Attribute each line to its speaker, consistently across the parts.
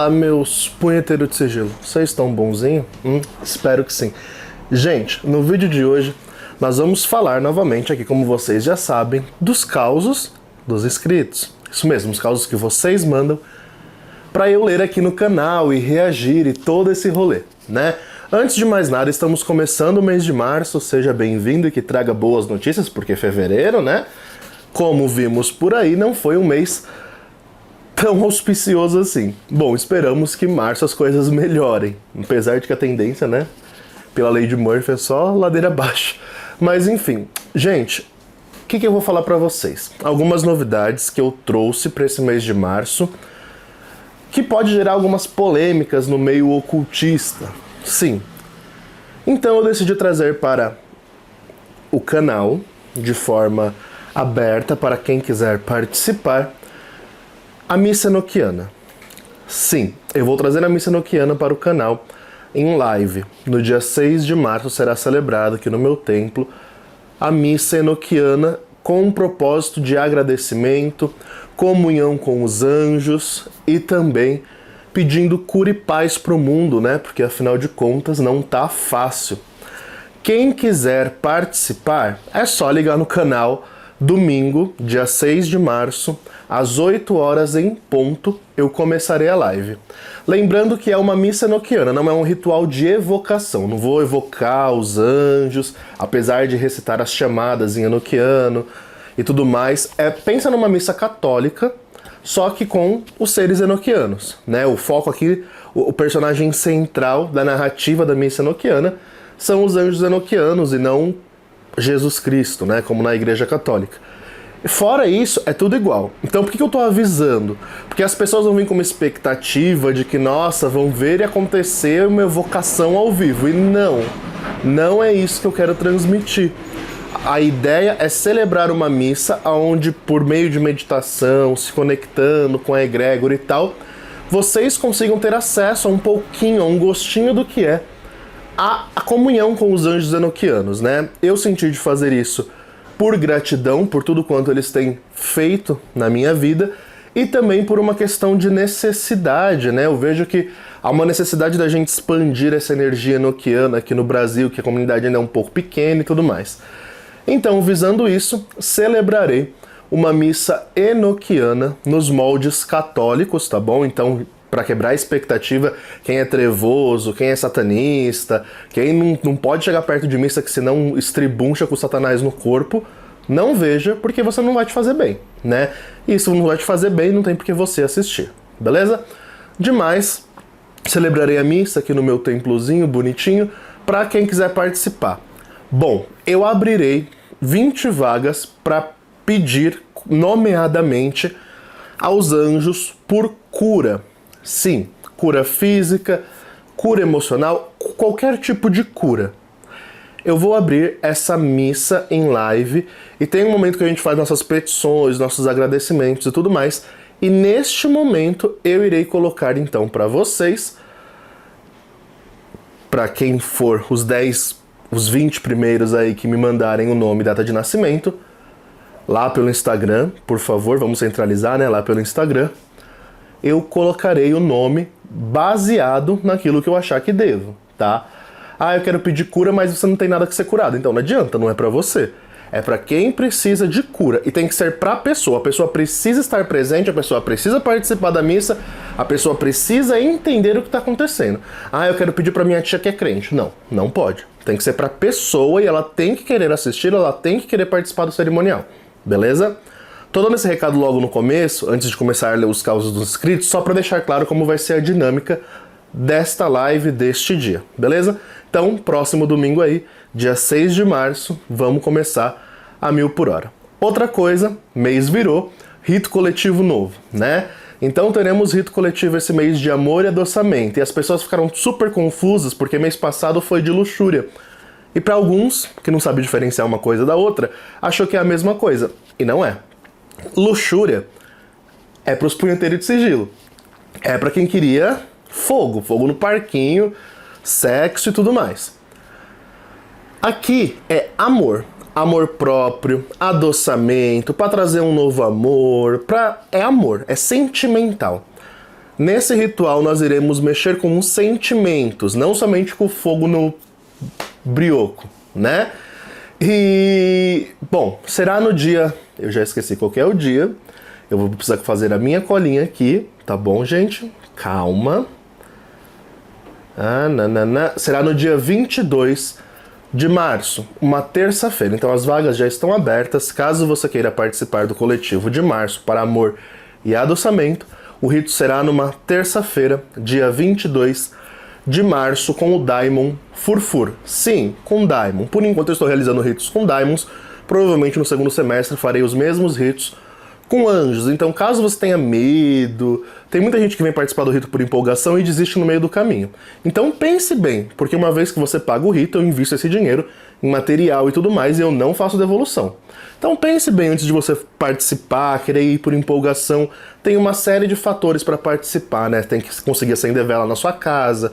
Speaker 1: Olá, meus punheteiros de sigilo. Vocês estão bonzinho? Espero que sim. Gente, no vídeo de hoje nós vamos falar novamente aqui, como vocês já sabem, dos causos dos inscritos. Isso mesmo, os causos que vocês mandam para eu ler aqui no canal e reagir e todo esse rolê, né? Antes de mais nada, estamos começando o mês de março. Seja bem-vindo e que traga boas notícias, porque fevereiro, né? Como vimos por aí, não foi um mês tão auspicioso assim. Bom, esperamos que em março as coisas melhorem. Apesar de que a tendência, né, pela lei de Murphy é só ladeira abaixo. Mas enfim, gente, o que eu vou falar pra vocês? Algumas novidades que eu trouxe pra esse mês de março, que pode gerar algumas polêmicas no meio ocultista. Sim. Então eu decidi trazer para o canal, de forma aberta para quem quiser participar, a missa enoquiana. Sim, eu vou trazer a missa enoquiana para o canal em live. No dia 6 de março será celebrada aqui no meu templo a missa enoquiana com um propósito de agradecimento, comunhão com os anjos e também pedindo cura e paz para o mundo, né? Porque afinal de contas não tá fácil. Quem quiser participar é só ligar no canal. Domingo, dia 6 de março, às 8 horas em ponto, eu começarei a live. Lembrando que é uma missa enoquiana, não é um ritual de evocação. Não vou evocar os anjos, apesar de recitar as chamadas em enoquiano e tudo mais. Pensa numa missa católica, só que com os seres enoquianos, né? O foco aqui, o personagem central da narrativa da missa enoquiana são os anjos enoquianos e não Jesus Cristo, né, como na Igreja Católica. Fora isso, é tudo igual. Então por que eu tô avisando? Porque as pessoas vão vir com uma expectativa de que, nossa, vão ver e acontecer uma evocação ao vivo. E não é isso que eu quero transmitir. A ideia é celebrar uma missa onde, por meio de meditação, se conectando com a egrégora e tal, vocês consigam ter acesso a um pouquinho, a um gostinho do que é a comunhão com os anjos enoquianos, né? Eu senti de fazer isso por gratidão, por tudo quanto eles têm feito na minha vida, e também por uma questão de necessidade, né? Eu vejo que há uma necessidade da gente expandir essa energia enoquiana aqui no Brasil, que a comunidade ainda é um pouco pequena e tudo mais. Então, visando isso, celebrarei uma missa enoquiana nos moldes católicos, tá bom? Então, para quebrar a expectativa, quem é trevoso, quem é satanista, quem não pode chegar perto de missa que senão estribuncha com o satanás no corpo, não veja, porque você não vai te fazer bem, né? E se não vai te fazer bem, não tem por que você assistir, beleza? Demais, celebrarei a missa aqui no meu templozinho, bonitinho, para quem quiser participar. Bom, eu abrirei 20 vagas para pedir, nomeadamente, aos anjos por cura. Sim, cura física, cura emocional, qualquer tipo de cura. Eu vou abrir essa missa em live e tem um momento que a gente faz nossas petições, nossos agradecimentos e tudo mais. E neste momento eu irei colocar então para vocês, para quem for os 20 primeiros aí que me mandarem o nome e data de nascimento, lá pelo Instagram, por favor, vamos centralizar, né, lá pelo Instagram. Eu colocarei o nome baseado naquilo que eu achar que devo, tá? Ah, eu quero pedir cura, mas você não tem nada que ser curado. Então não adianta, não é pra você. É pra quem precisa de cura. E tem que ser pra pessoa. A pessoa precisa estar presente, a pessoa precisa participar da missa, a pessoa precisa entender o que tá acontecendo. Ah, eu quero pedir pra minha tia que é crente. Não pode. Tem que ser pra pessoa e ela tem que querer assistir, ela tem que querer participar do cerimonial. Beleza? Tô dando esse recado logo no começo, antes de começar a ler os causos dos inscritos, só para deixar claro como vai ser a dinâmica desta live deste dia, beleza? Então, próximo domingo aí, dia 6 de março, vamos começar a 1000 por hora. Outra coisa, mês virou, rito coletivo novo, né? Então teremos rito coletivo esse mês de amor e adoçamento, e as pessoas ficaram super confusas porque mês passado foi de luxúria. E para alguns, que não sabem diferenciar uma coisa da outra, achou que é a mesma coisa, e não é. Luxúria é para os punheteiros de sigilo. É para quem queria fogo no parquinho, sexo e tudo mais. Aqui é amor. Amor próprio, adoçamento, para trazer um novo amor, é amor, é sentimental. Nesse ritual nós iremos mexer com os sentimentos, não somente com o fogo no brioco, né? E, bom, será no dia... Eu já esqueci qual que é o dia. Eu vou precisar fazer a minha colinha aqui, tá bom, gente? Calma. Será no dia 22 de março, uma terça-feira. Então as vagas já estão abertas. Caso você queira participar do coletivo de março para amor e adoçamento, o rito será numa terça-feira, dia 22 de março, com o Daimon Furfur. Sim, com Daimon. Por enquanto eu estou realizando ritos com Daimons. Provavelmente no segundo semestre farei os mesmos ritos com anjos. Então, caso você tenha medo... Tem muita gente que vem participar do rito por empolgação e desiste no meio do caminho. Então pense bem, porque uma vez que você paga o rito, eu invisto esse dinheiro em material e tudo mais, e eu não faço devolução. Então pense bem antes de você participar, querer ir por empolgação. Tem uma série de fatores para participar, né? Tem que conseguir acender vela na sua casa,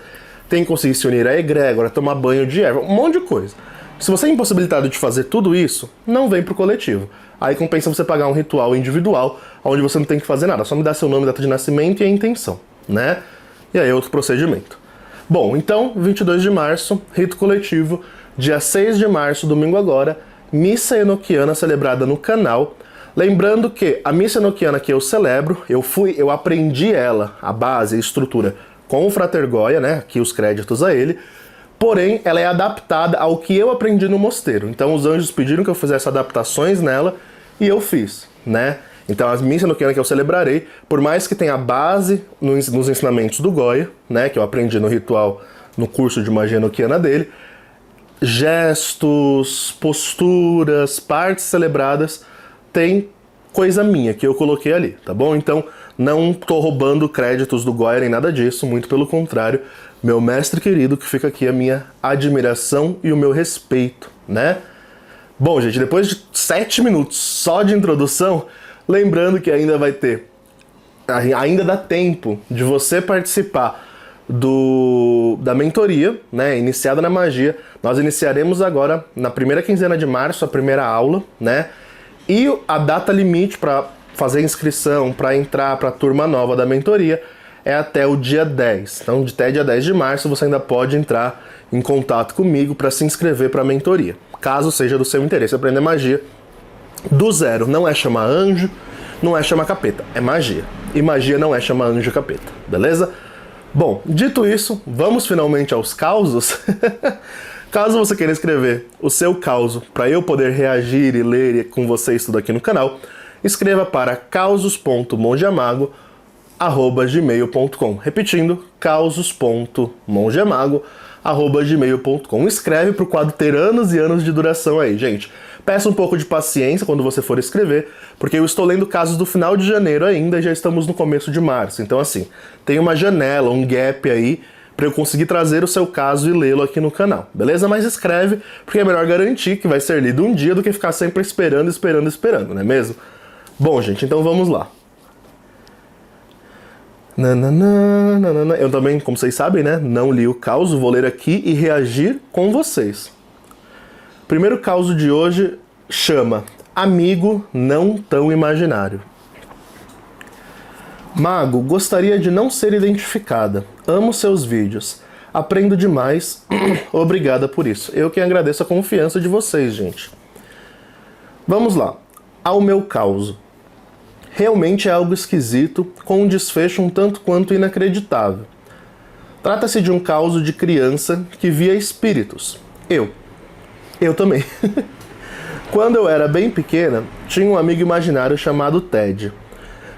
Speaker 1: tem que conseguir se unir à egrégora, tomar banho de erva, um monte de coisa. Se você é impossibilitado de fazer tudo isso, não vem pro coletivo. Aí compensa você pagar um ritual individual, onde você não tem que fazer nada, só me dá seu nome, data de nascimento e a intenção, né? E aí é outro procedimento. Bom, então, 22 de março, rito coletivo, dia 6 de março, domingo agora, missa enoquiana celebrada no canal. Lembrando que a missa enoquiana que eu celebro, eu aprendi ela, a base, a estrutura, com o Frater Goya, né? Aqui os créditos a ele. Porém, ela é adaptada ao que eu aprendi no mosteiro. Então os anjos pediram que eu fizesse adaptações nela e eu fiz, né? Então a missa enoquiana que eu celebrarei, por mais que tenha base nos ensinamentos do Goya, né? Que eu aprendi no ritual, no curso de magia enoquiana dele, gestos, posturas, partes celebradas, tem coisa minha que eu coloquei ali, tá bom? Então não tô roubando créditos do Goya nem nada disso, muito pelo contrário. Meu mestre querido, que fica aqui a minha admiração e o meu respeito, né? Bom, gente, depois de 7 minutos só de introdução, lembrando que ainda vai ter... Ainda dá tempo de você participar da mentoria, né, iniciada na magia. Nós iniciaremos agora, na primeira quinzena de março, a primeira aula, né? E a data limite para fazer inscrição, para entrar para a turma nova da mentoria, é até o dia 10. Então, até dia 10 de março, você ainda pode entrar em contato comigo para se inscrever para a mentoria. Caso seja do seu interesse aprender magia do zero. Não é chamar anjo, não é chamar capeta, é magia. E magia não é chamar anjo e capeta, beleza? Bom, dito isso, vamos finalmente aos causos. Caso você queira escrever o seu causo para eu poder reagir e ler com vocês tudo aqui no canal, escreva para causos.mongeamago@gmail.com. Repetindo, causos.mongeamago@gmail.com. Escreve para o quadro ter anos e anos de duração aí, gente. Peça um pouco de paciência quando você for escrever, porque eu estou lendo casos do final de janeiro ainda e já estamos no começo de março. Então, assim, tem uma janela, um gap aí, para eu conseguir trazer o seu caso e lê-lo aqui no canal, beleza? Mas escreve, porque é melhor garantir que vai ser lido um dia do que ficar sempre esperando, não é mesmo? Bom, gente, então vamos lá. Eu também, como vocês sabem, né, não li o caos, vou ler aqui e reagir com vocês. O primeiro caos de hoje chama Amigo Não Tão Imaginário. Mago, gostaria de não ser identificada. Amo seus vídeos. Aprendo demais. Obrigada por isso. Eu que agradeço a confiança de vocês, gente. Vamos lá. Ao meu caos. Realmente é algo esquisito, com um desfecho um tanto quanto inacreditável. Trata-se de um caos de criança que via espíritos. Eu também. Quando eu era bem pequena, tinha um amigo imaginário chamado Ted.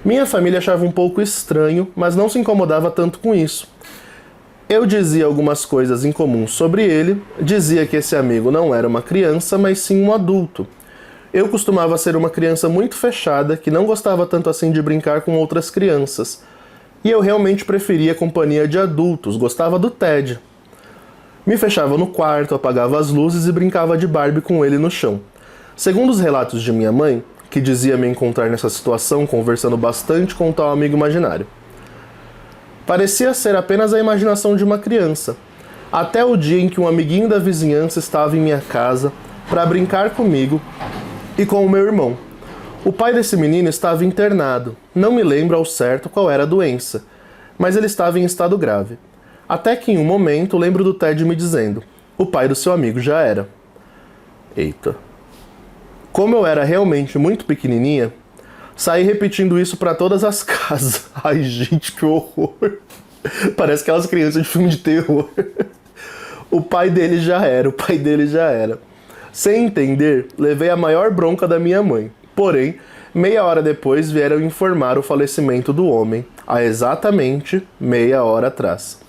Speaker 1: Minha família achava um pouco estranho, mas não se incomodava tanto com isso. Eu dizia algumas coisas incomuns sobre ele, dizia que esse amigo não era uma criança, mas sim um adulto. Eu costumava ser uma criança muito fechada, que não gostava tanto assim de brincar com outras crianças. E eu realmente preferia a companhia de adultos, gostava do Ted. Me fechava no quarto, apagava as luzes e brincava de Barbie com ele no chão. Segundo os relatos de minha mãe, que dizia me encontrar nessa situação conversando bastante com o tal amigo imaginário. Parecia ser apenas a imaginação de uma criança, até o dia em que um amiguinho da vizinhança estava em minha casa para brincar comigo e com o meu irmão. O pai desse menino estava internado, não me lembro ao certo qual era a doença. mas ele estava em estado grave. Até que em um momento lembro do Ted me dizendo: o pai do seu amigo já era. Eita. Como eu era realmente muito pequenininha, saí repetindo isso para todas as casas. Ai, gente, que horror. Parece aquelas crianças de filme de terror. O pai dele já era, o pai dele já era. Sem entender, levei a maior bronca da minha mãe. Porém, meia hora depois vieram informar o falecimento do homem, há exatamente meia hora atrás.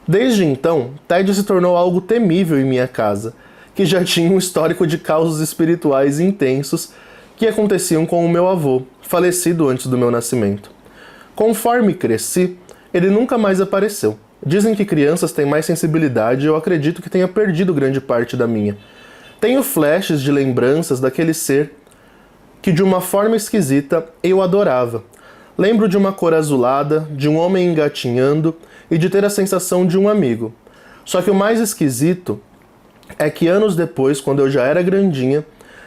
Speaker 1: Desde então, Ted se tornou algo temível em minha casa, que já tinha um histórico de causos espirituais intensos que aconteciam com o meu avô, falecido antes do meu nascimento. Conforme cresci, ele nunca mais apareceu. Dizem que crianças têm mais sensibilidade e eu acredito que tenha perdido grande parte da minha. Tenho flashes de lembranças daquele ser que de uma forma esquisita eu adorava. Lembro de uma cor azulada, de um homem engatinhando e de ter a sensação de um amigo. Só que o mais esquisito é que anos depois, quando eu já era grandinha,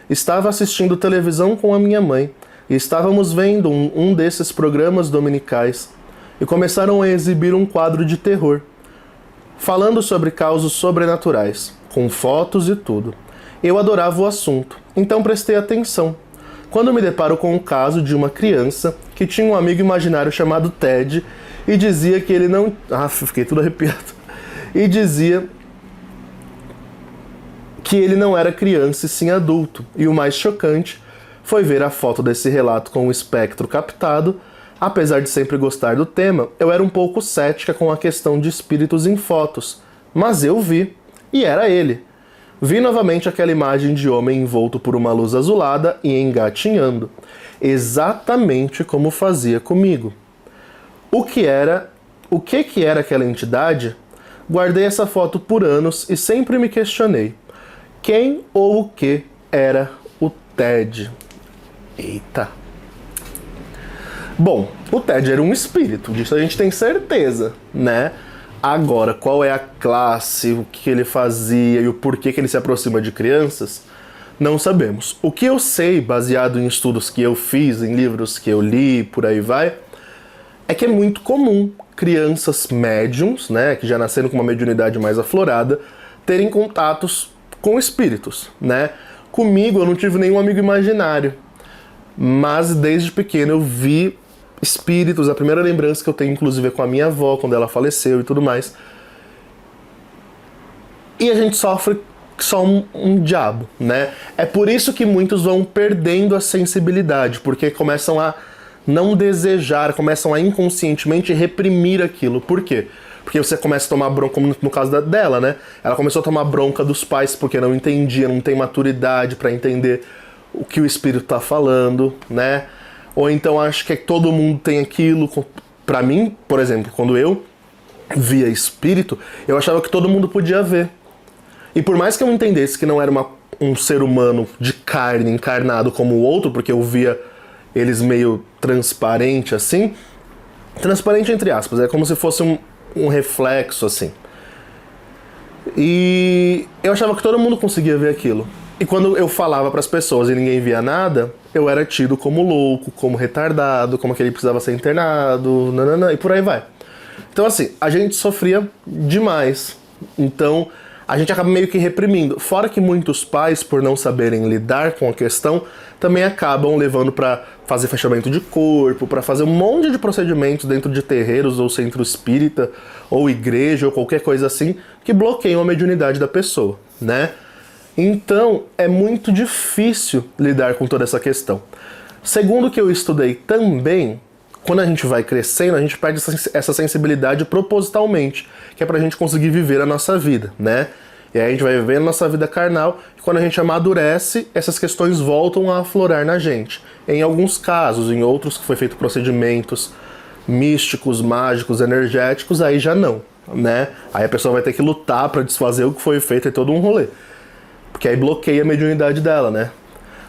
Speaker 1: estava assistindo televisão com a minha mãe e estávamos vendo um desses programas dominicais e começaram a exibir um quadro de terror, falando sobre causos sobrenaturais, com fotos e tudo. Eu adorava o assunto, então prestei atenção. Quando me deparo com o caso de uma criança que tinha um amigo imaginário chamado Ted e dizia que ele não... Ah, fiquei tudo arrepiado. E dizia que ele não era criança e sim adulto. E o mais chocante foi ver a foto desse relato com o espectro captado. Apesar de sempre gostar do tema, eu era um pouco cética com a questão de espíritos em fotos. Mas eu vi, e era ele. Vi novamente aquela imagem de homem envolto por uma luz azulada e engatinhando, exatamente como fazia comigo. O que era aquela entidade? Guardei essa foto por anos e sempre me questionei. Quem ou o que era o Ted? Eita. Bom, o Ted era um espírito, disso a gente tem certeza, né? Agora, qual é a classe, o que ele fazia e o porquê que ele se aproxima de crianças, não sabemos. O que eu sei, baseado em estudos que eu fiz, em livros que eu li, por aí vai, é que é muito comum crianças médiums, né, que já nasceram com uma mediunidade mais aflorada, terem contatos com espíritos, né? Comigo eu não tive nenhum amigo imaginário, mas desde pequeno eu vi espíritos. A primeira lembrança que eu tenho, inclusive, é com a minha avó, quando ela faleceu e tudo mais. E a gente sofre só um diabo, né? É por isso que muitos vão perdendo a sensibilidade, porque começam a não desejar, começam a inconscientemente reprimir aquilo. Por quê? Porque você começa a tomar bronca, como no caso dela, né? Ela começou a tomar bronca dos pais porque não entendia, não tem maturidade para entender o que o espírito tá falando, né? Ou então acho que todo mundo tem aquilo. Pra mim, por exemplo, quando eu via espírito, eu achava que todo mundo podia ver. E por mais que eu entendesse que não era um ser humano de carne, encarnado como o outro, porque eu via eles meio transparente assim, transparente entre aspas, é como se fosse um reflexo assim. E eu achava que todo mundo conseguia ver aquilo. E quando eu falava para as pessoas e ninguém via nada, eu era tido como louco, como retardado, como que ele precisava ser internado, nanana, e por aí vai. Então assim, a gente sofria demais. Então a gente acaba meio que reprimindo. Fora que muitos pais, por não saberem lidar com a questão, também acabam levando para fazer fechamento de corpo, para fazer um monte de procedimentos dentro de terreiros ou centro espírita, ou igreja, ou qualquer coisa assim, que bloqueiam a mediunidade da pessoa, né? Então, é muito difícil lidar com toda essa questão. Segundo o que eu estudei também, quando a gente vai crescendo, a gente perde essa sensibilidade propositalmente, que é pra gente conseguir viver a nossa vida, né? E aí a gente vai vivendo a nossa vida carnal, e quando a gente amadurece, essas questões voltam a aflorar na gente. Em alguns casos, em outros que foi feito procedimentos místicos, mágicos, energéticos, aí já não, né? Aí a pessoa vai ter que lutar pra desfazer o que foi feito, é todo um rolê. Porque aí bloqueia a mediunidade dela, né?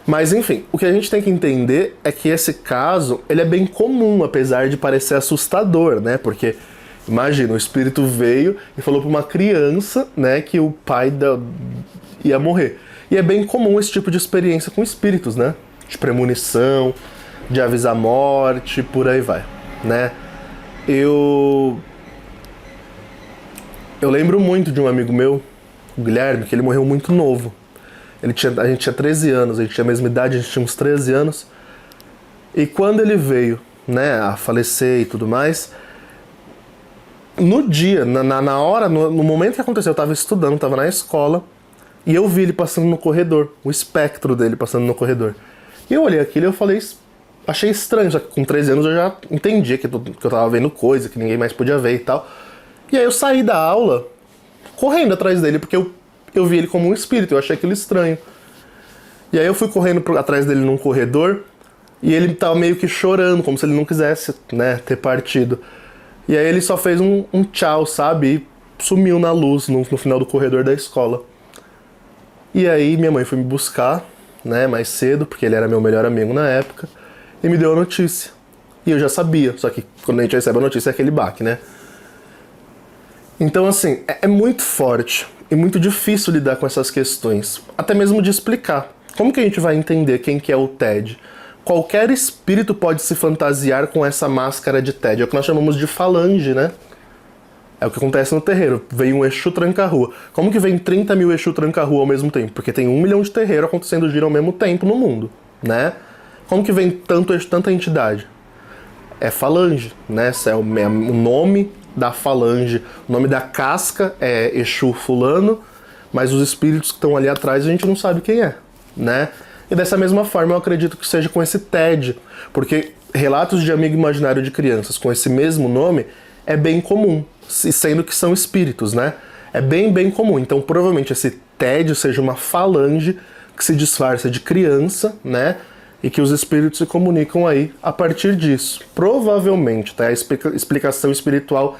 Speaker 1: Mas enfim, o que a gente tem que entender é que esse caso, ele é bem comum, apesar de parecer assustador, né? Porque, imagina, o espírito veio e falou para uma criança, né, que o pai ia morrer. E é bem comum esse tipo de experiência com espíritos, né? De premonição, de avisar a morte, por aí vai, né? eu lembro muito de um amigo meu, o Guilherme, que ele morreu muito novo. A gente tinha 13 anos, a gente tinha a mesma idade, a gente tinha uns 13 anos. E quando ele veio, né, a falecer e tudo mais, no dia, na hora, no momento que aconteceu, eu tava estudando, tava na escola, e eu vi ele passando no corredor, o espectro dele passando no corredor. E eu olhei aquilo e eu falei, achei estranho, só que com 13 anos eu já entendia que eu tava vendo coisa, que ninguém mais podia ver e tal. E aí eu saí da aula correndo atrás dele, porque eu vi ele como um espírito, eu achei aquilo estranho. E aí eu fui correndo atrás dele num corredor, e ele tava meio que chorando, como se ele não quisesse, né, ter partido. E aí ele só fez um tchau, sabe? E sumiu na luz no final do corredor da escola. E aí minha mãe foi me buscar, né, mais cedo, porque ele era meu melhor amigo na época, e me deu a notícia. E eu já sabia, só que quando a gente recebe a notícia é aquele baque, né? Então, assim, é muito forte e muito difícil lidar com essas questões, até mesmo de explicar. Como que a gente vai entender quem que é o Ted? Qualquer espírito pode se fantasiar com essa máscara de Ted, é o que nós chamamos de falange, né? É o que acontece no terreiro. Vem um Exu tranca-rua. Como que vem 30 mil Exu tranca-rua ao mesmo tempo? Porque tem 1 milhão de terreiro acontecendo giro ao mesmo tempo no mundo, né? Como que vem tanto Exu, tanta entidade? É falange, né? Esse é o nome da falange. O nome da casca é Exu fulano, mas os espíritos que estão ali atrás a gente não sabe quem é, né? E dessa mesma forma eu acredito que seja com esse Ted, porque relatos de amigo imaginário de crianças com esse mesmo nome é bem comum, sendo que são espíritos, né? É bem comum. Então provavelmente esse Ted seja uma falange que se disfarça de criança, né? E que os espíritos se comunicam aí a partir disso. Provavelmente, tá? É a explicação espiritual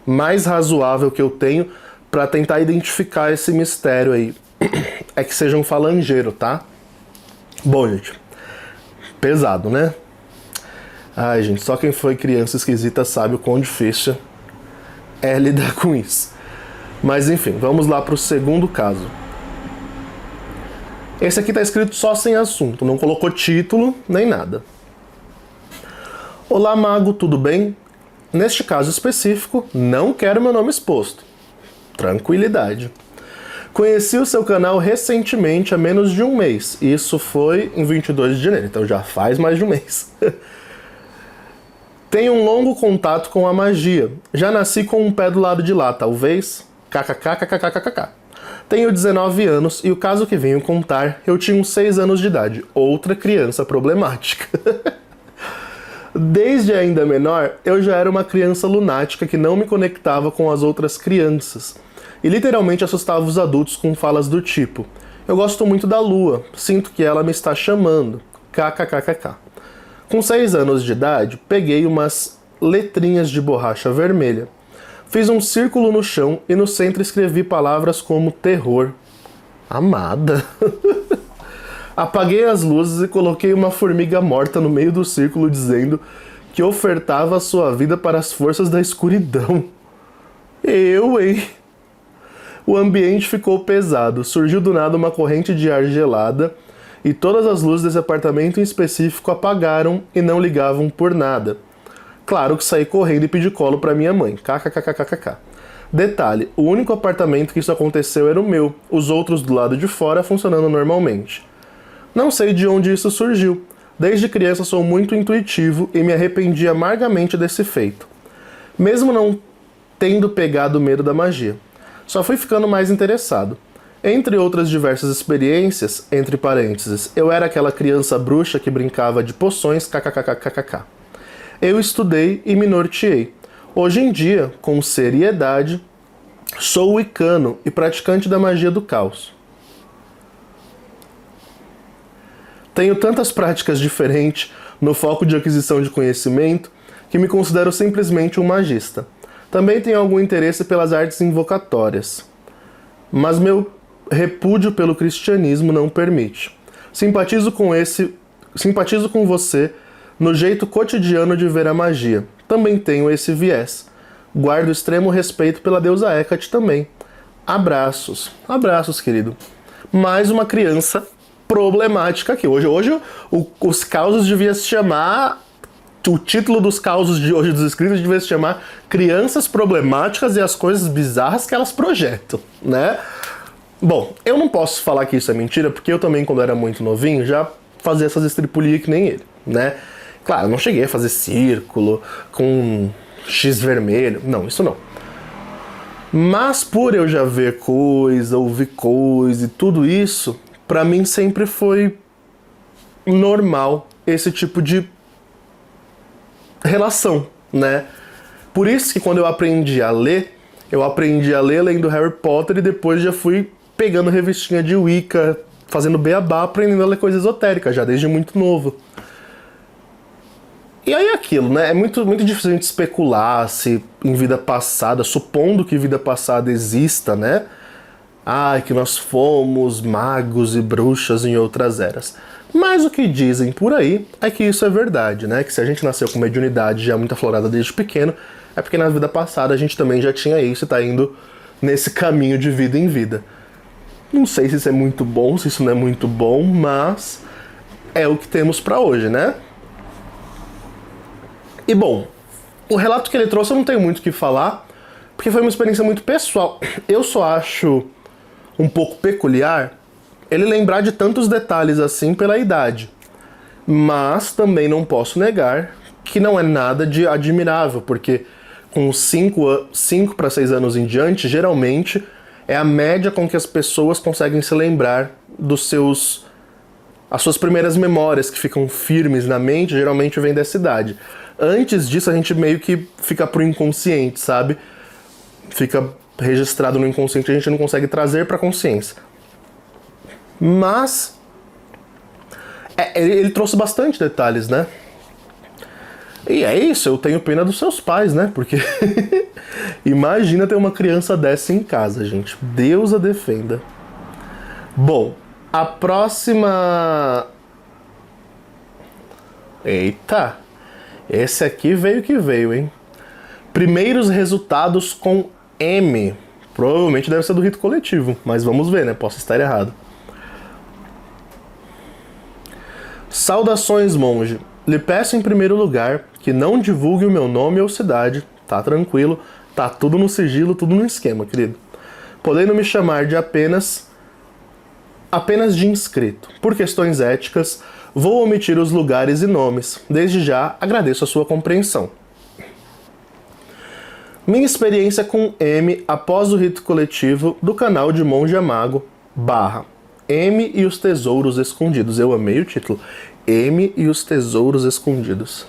Speaker 1: mais razoável que eu tenho para tentar identificar esse mistério aí. É que seja um falangeiro, tá? Bom, gente, pesado, né? Ai, gente, só quem foi criança esquisita sabe o quão difícil é lidar com isso. Mas enfim, vamos lá para o segundo caso. Esse aqui tá escrito só sem assunto, não colocou título nem nada. Olá, mago, tudo bem? Neste caso específico, não quero meu nome exposto. Tranquilidade. Conheci o seu canal recentemente, há menos de um mês. Isso foi em 22 de janeiro, então já faz mais de um mês. Tenho um longo contato com a magia. Já nasci com um pé do lado de lá, talvez? KKKKKKKK. Tenho 19 anos e o caso que venho contar, eu tinha uns 6 anos de idade. Outra criança problemática. Desde ainda menor, eu já era uma criança lunática que não me conectava com as outras crianças. E literalmente assustava os adultos com falas do tipo: eu gosto muito da lua, sinto que ela me está chamando. KKKKK. Com 6 anos de idade, peguei umas letrinhas de borracha vermelha. Fiz um círculo no chão e no centro escrevi palavras como terror. Amada. Apaguei as luzes e coloquei uma formiga morta no meio do círculo dizendo que ofertava a sua vida para as forças da escuridão. Hein? O ambiente ficou pesado, surgiu do nada uma corrente de ar gelada e todas as luzes desse apartamento em específico apagaram e não ligavam por nada. Claro que saí correndo e pedi colo para minha mãe. KKKKKK. Detalhe, o único apartamento que isso aconteceu era o meu, os outros do lado de fora funcionando normalmente. Não sei de onde isso surgiu. Desde criança sou muito intuitivo e me arrependi amargamente desse feito. Mesmo não tendo pegado medo da magia. Só fui ficando mais interessado. Entre outras diversas experiências, entre parênteses, eu era aquela criança bruxa que brincava de poções, kkkkkk. Eu estudei e me norteei. Hoje em dia, com seriedade, sou wicano e praticante da magia do caos. Tenho tantas práticas diferentes no foco de aquisição de conhecimento que me considero simplesmente um magista. Também tenho algum interesse pelas artes invocatórias, mas meu repúdio pelo cristianismo não permite. Simpatizo com você no jeito cotidiano de ver a magia. Também tenho esse viés. Guardo extremo respeito pela deusa Hecate também. Abraços. Abraços, querido. Mais uma criança problemática aqui. Hoje os causos deviam se chamar o título dos causos de hoje dos escritos devia se chamar Crianças Problemáticas e as Coisas Bizarras que Elas Projetam, né? Bom, eu não posso falar que isso é mentira, porque eu também, quando era muito novinho, já fazia essas estripulias que nem ele, né? Claro, eu não cheguei a fazer círculo com X vermelho, não, isso não. Mas por eu já ver coisa, ouvir coisa e tudo isso, pra mim sempre foi normal esse tipo de relação, né? Por isso que quando eu aprendi a ler lendo Harry Potter e depois já fui pegando revistinha de Wicca, fazendo beabá, aprendendo a ler coisa esotérica, já desde muito novo. E aí é aquilo, né? É muito difícil a gente especular se em vida passada, supondo que vida passada exista, né? Que nós fomos magos e bruxas em outras eras. Mas o que dizem por aí é que isso é verdade, né? Que se a gente nasceu com mediunidade já muito aflorada desde pequeno, é porque na vida passada a gente também já tinha isso e tá indo nesse caminho de vida em vida. Não sei se isso é muito bom, se isso não é muito bom, mas é o que temos pra hoje, né? E bom, o relato que ele trouxe eu não tenho muito o que falar, porque foi uma experiência muito pessoal. Eu só acho um pouco peculiar ele lembrar de tantos detalhes assim pela idade. Mas também não posso negar que não é nada de admirável, porque com 5 para 6 anos em diante, geralmente é a média com que as pessoas conseguem se lembrar as suas primeiras memórias que ficam firmes na mente, geralmente vem dessa idade. Antes disso a gente meio que fica pro inconsciente, sabe? Fica registrado no inconsciente, a gente não consegue trazer pra consciência. Mas ele trouxe bastante detalhes, né? E é isso, eu tenho pena dos seus pais, né? Porque imagina ter uma criança dessa em casa, gente. Deus a defenda. Bom, a próxima... Eita! Esse aqui veio que veio, hein? Primeiros resultados com M. Provavelmente deve ser do rito coletivo, mas vamos ver, né? Posso estar errado. Saudações, monge. Lhe peço em primeiro lugar que não divulgue o meu nome ou cidade. Tá tranquilo, tá tudo no sigilo, tudo no esquema, querido. Podendo me chamar de apenas de inscrito. Por questões éticas, vou omitir os lugares e nomes. Desde já, agradeço a sua compreensão. Minha experiência com M após o rito coletivo do canal de Monge Mago / M e os Tesouros Escondidos. Eu amei o título. M e os Tesouros Escondidos.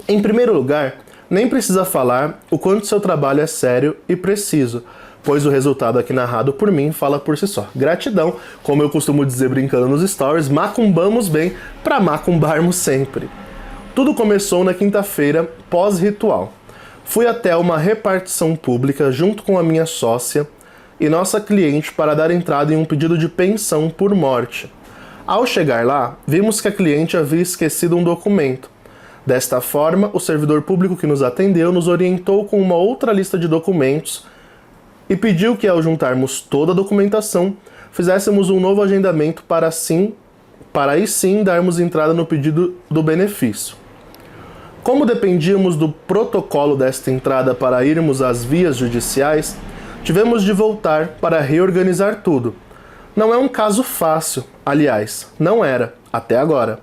Speaker 1: Em primeiro lugar, nem precisa falar o quanto seu trabalho é sério e preciso, pois o resultado aqui narrado por mim fala por si só. Gratidão, como eu costumo dizer brincando nos stories, macumbamos bem pra macumbarmos sempre. Tudo começou na quinta-feira, pós-ritual. Fui até uma repartição pública junto com a minha sócia e nossa cliente para dar entrada em um pedido de pensão por morte. Ao chegar lá, vimos que a cliente havia esquecido um documento. Desta forma, o servidor público que nos atendeu nos orientou com uma outra lista de documentos e pediu que, ao juntarmos toda a documentação, fizéssemos um novo agendamento para aí sim darmos entrada no pedido do benefício. Como dependíamos do protocolo desta entrada para irmos às vias judiciais, tivemos de voltar para reorganizar tudo. Não é um caso fácil, aliás, não era, até agora.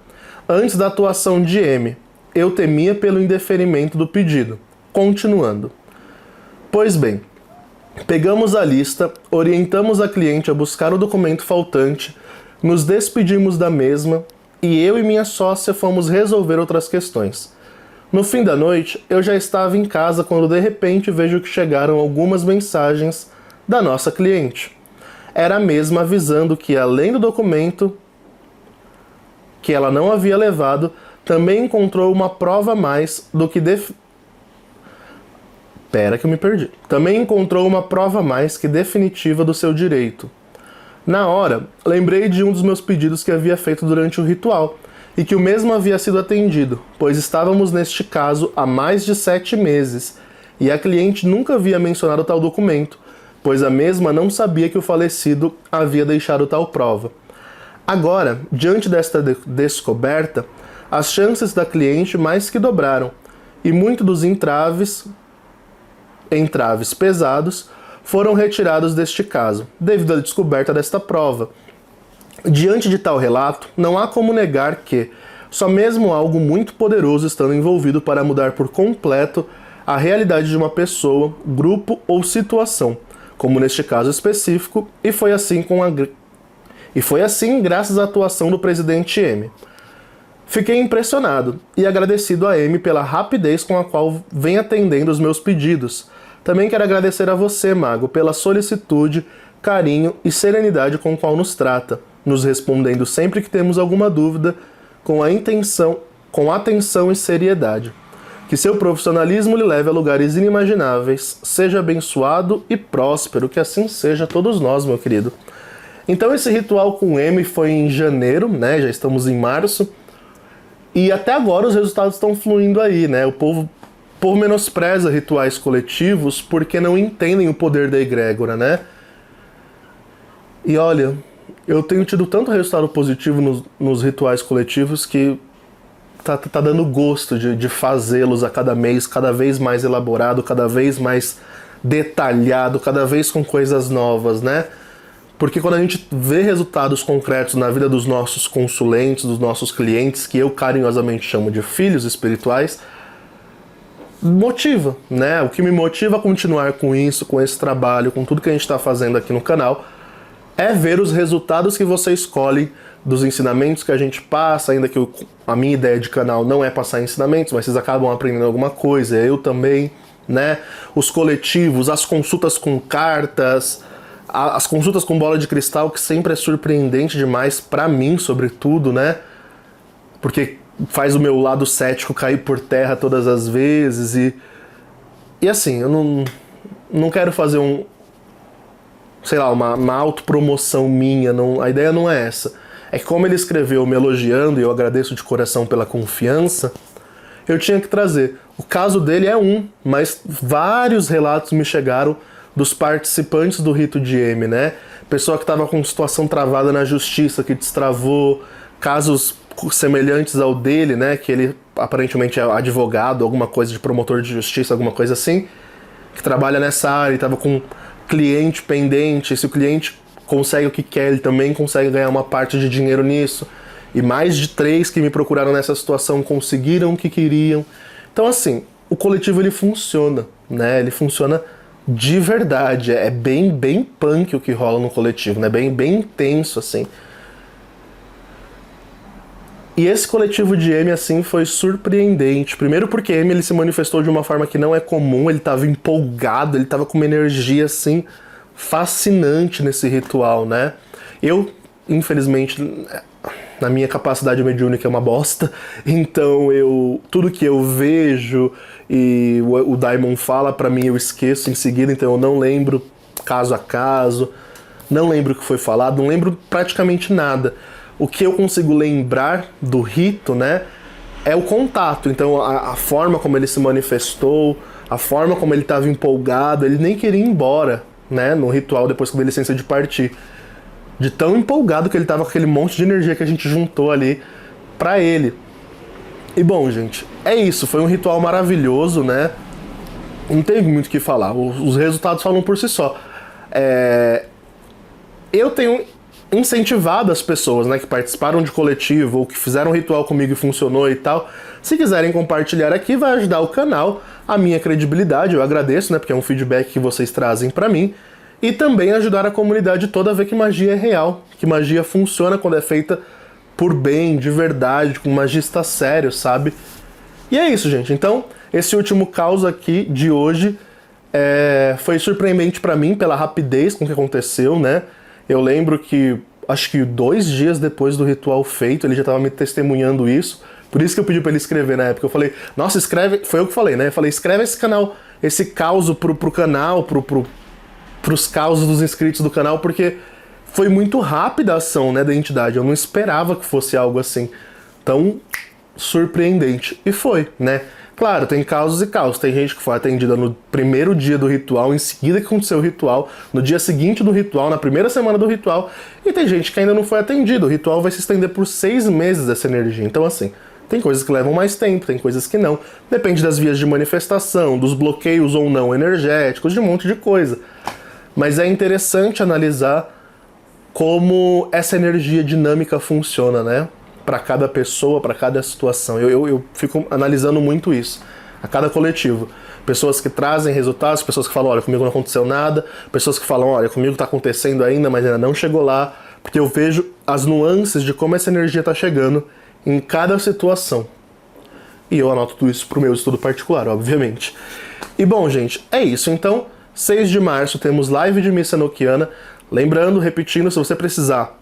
Speaker 1: Antes da atuação de M, eu temia pelo indeferimento do pedido. Continuando. Pois bem, pegamos a lista, orientamos a cliente a buscar o documento faltante, nos despedimos da mesma e eu e minha sócia fomos resolver outras questões. No fim da noite, eu já estava em casa quando de repente vejo que chegaram algumas mensagens da nossa cliente. Era a mesma avisando que, além do documento que ela não havia levado, também encontrou uma prova a mais do que Também encontrou uma prova a mais que definitiva do seu direito. Na hora, lembrei de um dos meus pedidos que havia feito durante o ritual e que o mesmo havia sido atendido, pois estávamos neste caso há mais de 7 meses e a cliente nunca havia mencionado tal documento, pois a mesma não sabia que o falecido havia deixado tal prova. Agora, diante desta descoberta, as chances da cliente mais que dobraram, e muitos dos entraves pesados foram retirados deste caso, devido à descoberta desta prova. Diante de tal relato, não há como negar que, só mesmo algo muito poderoso estando envolvido para mudar por completo a realidade de uma pessoa, grupo ou situação, como neste caso específico, e foi assim graças à atuação do presidente M. Fiquei impressionado e agradecido a M pela rapidez com a qual vem atendendo os meus pedidos. Também quero agradecer a você, Mago, pela solicitude, carinho e serenidade com a qual nos trata, nos respondendo sempre que temos alguma dúvida, com atenção e seriedade. Que seu profissionalismo lhe leve a lugares inimagináveis, seja abençoado e próspero, que assim seja todos nós, meu querido. Então esse ritual com M foi em janeiro, né? Já estamos em março, e até agora os resultados estão fluindo aí, né? O povo menospreza rituais coletivos porque não entendem o poder da egrégora, né? E olha, eu tenho tido tanto resultado positivo nos rituais coletivos que tá dando gosto de fazê-los a cada mês, cada vez mais elaborado, cada vez mais detalhado, cada vez com coisas novas, né? Porque quando a gente vê resultados concretos na vida dos nossos consulentes, dos nossos clientes, que eu carinhosamente chamo de filhos espirituais, motiva, né? O que me motiva a continuar com isso, com esse trabalho, com tudo que a gente está fazendo aqui no canal, é ver os resultados que você escolhe dos ensinamentos que a gente passa, ainda que a minha ideia de canal não é passar ensinamentos, mas vocês acabam aprendendo alguma coisa, eu também, né? Os coletivos, as consultas com cartas, as consultas com bola de cristal, que sempre é surpreendente demais pra mim, sobretudo, né? Porque faz o meu lado cético cair por terra todas as vezes e assim, eu não quero fazer uma autopromoção minha, a ideia não é essa. É que como ele escreveu me elogiando, e eu agradeço de coração pela confiança, eu tinha que trazer. O caso dele é mas vários relatos me chegaram dos participantes do rito de M, né? Pessoa que estava com situação travada na justiça, que destravou, casos semelhantes ao dele, né? Que ele aparentemente é advogado, alguma coisa de promotor de justiça, alguma coisa assim, que trabalha nessa área e estava com cliente pendente. Se o cliente consegue o que quer, ele também consegue ganhar uma parte de dinheiro nisso. E mais de 3 que me procuraram nessa situação conseguiram o que queriam. Então assim, o coletivo ele funciona, né? Ele funciona de verdade, é bem punk o que rola no coletivo, né? Bem intenso, assim. E esse coletivo de M, assim, foi surpreendente. Primeiro porque M, ele se manifestou de uma forma que não é comum, ele estava empolgado, ele estava com uma energia, assim, fascinante nesse ritual, né? Eu, infelizmente, na minha capacidade mediúnica é uma bosta, então tudo que eu vejo e o Daimon fala pra mim eu esqueço em seguida, então eu não lembro caso a caso, não lembro o que foi falado, não lembro praticamente nada. O que eu consigo lembrar do rito, né, é o contato, então a forma como ele se manifestou, a forma como ele estava empolgado, ele nem queria ir embora, né, no ritual depois que deu licença de partir. De tão empolgado que ele tava com aquele monte de energia que a gente juntou ali pra ele. E bom, gente, é isso. Foi um ritual maravilhoso, né? Não tem muito o que falar. Os resultados falam por si só. Eu tenho incentivado as pessoas, né, que participaram de coletivo ou que fizeram um ritual comigo e funcionou e tal. Se quiserem compartilhar aqui, vai ajudar o canal, a minha credibilidade. Eu agradeço, né? Porque é um feedback que vocês trazem pra mim. E também ajudar a comunidade toda a ver que magia é real, que magia funciona quando é feita por bem, de verdade, com um magista sério, sabe? E é isso, gente. Então, esse último caos aqui de hoje foi surpreendente pra mim pela rapidez com que aconteceu, né? Eu lembro que, acho que 2 dias depois do ritual feito, ele já estava me testemunhando isso. Por isso que eu pedi pra ele escrever na época. Eu falei, nossa, escreve... Foi eu que falei, né? Eu falei, escreve esse caos pro canal, pros causos dos inscritos do canal, porque foi muito rápida a ação, né, da entidade. Eu não esperava que fosse algo assim tão surpreendente. E foi, né? Claro, tem causos e causos. Tem gente que foi atendida no primeiro dia do ritual, em seguida que aconteceu o ritual, no dia seguinte do ritual, na primeira semana do ritual, e tem gente que ainda não foi atendida. O ritual vai se estender por 6 meses, essa energia. Então, assim, Tem coisas que levam mais tempo, tem coisas que não. Depende das vias de manifestação, dos bloqueios ou não energéticos, de um monte de coisa. Mas é interessante analisar como essa energia dinâmica funciona, né? Para cada pessoa, para cada situação. Eu fico analisando muito isso, a cada coletivo. Pessoas que trazem resultados, pessoas que falam, olha, comigo não aconteceu nada, pessoas que falam, olha, comigo está acontecendo ainda, mas ainda não chegou lá, porque eu vejo as nuances de como essa energia está chegando em cada situação. E eu anoto tudo isso pro meu estudo particular, obviamente. E bom, gente, é isso. Então, 6 de março temos live de missa enoquiana. Lembrando, repetindo, se você precisar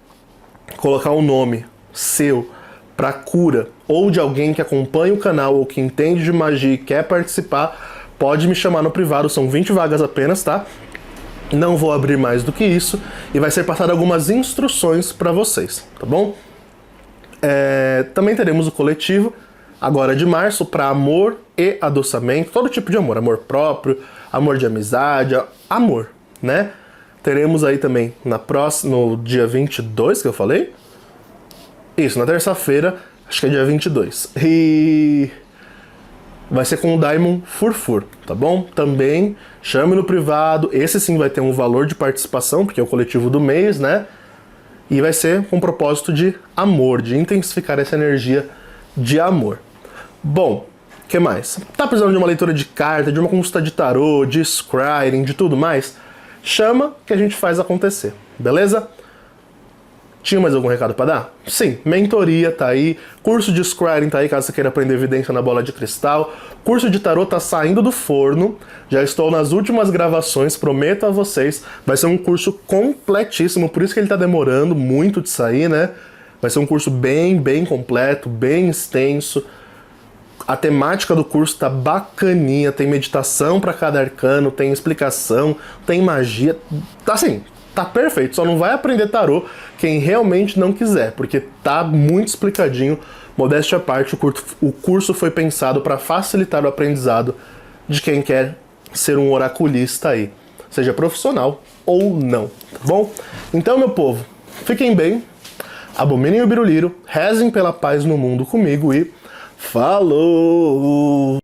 Speaker 1: colocar um nome seu para cura ou de alguém que acompanha o canal ou que entende de magia e quer participar, pode me chamar no privado, são 20 vagas apenas, tá? Não vou abrir mais do que isso e vai ser passado algumas instruções para vocês, tá bom? Também teremos o coletivo, agora de março, para amor e adoçamento, todo tipo de amor, amor próprio, amor de amizade, amor, né? Teremos aí também no dia 22, que eu falei? Isso, na terça-feira, acho que é dia 22. E vai ser com o Daimon Furfur, tá bom? Também chame no privado, esse sim vai ter um valor de participação, porque é o coletivo do mês, né? E vai ser com o propósito de amor, de intensificar essa energia de amor. Bom, o que mais? Tá precisando de uma leitura de carta, de uma consulta de tarô, de scrying, de tudo mais? Chama que a gente faz acontecer, beleza? Tinha mais algum recado para dar? Sim, mentoria tá aí, curso de scrying tá aí, caso você queira aprender evidência na bola de cristal, curso de tarô tá saindo do forno, já estou nas últimas gravações, prometo a vocês, vai ser um curso completíssimo, por isso que ele tá demorando muito de sair, né? Vai ser um curso bem completo, bem extenso. A temática do curso tá bacaninha, tem meditação para cada arcano, tem explicação, tem magia, tá assim, tá perfeito, só não vai aprender tarô quem realmente não quiser, porque tá muito explicadinho, modéstia à parte, o curso foi pensado para facilitar o aprendizado de quem quer ser um oraculista aí, seja profissional ou não, tá bom? Então, meu povo, fiquem bem, abominem o biruliro, rezem pela paz no mundo comigo e falou!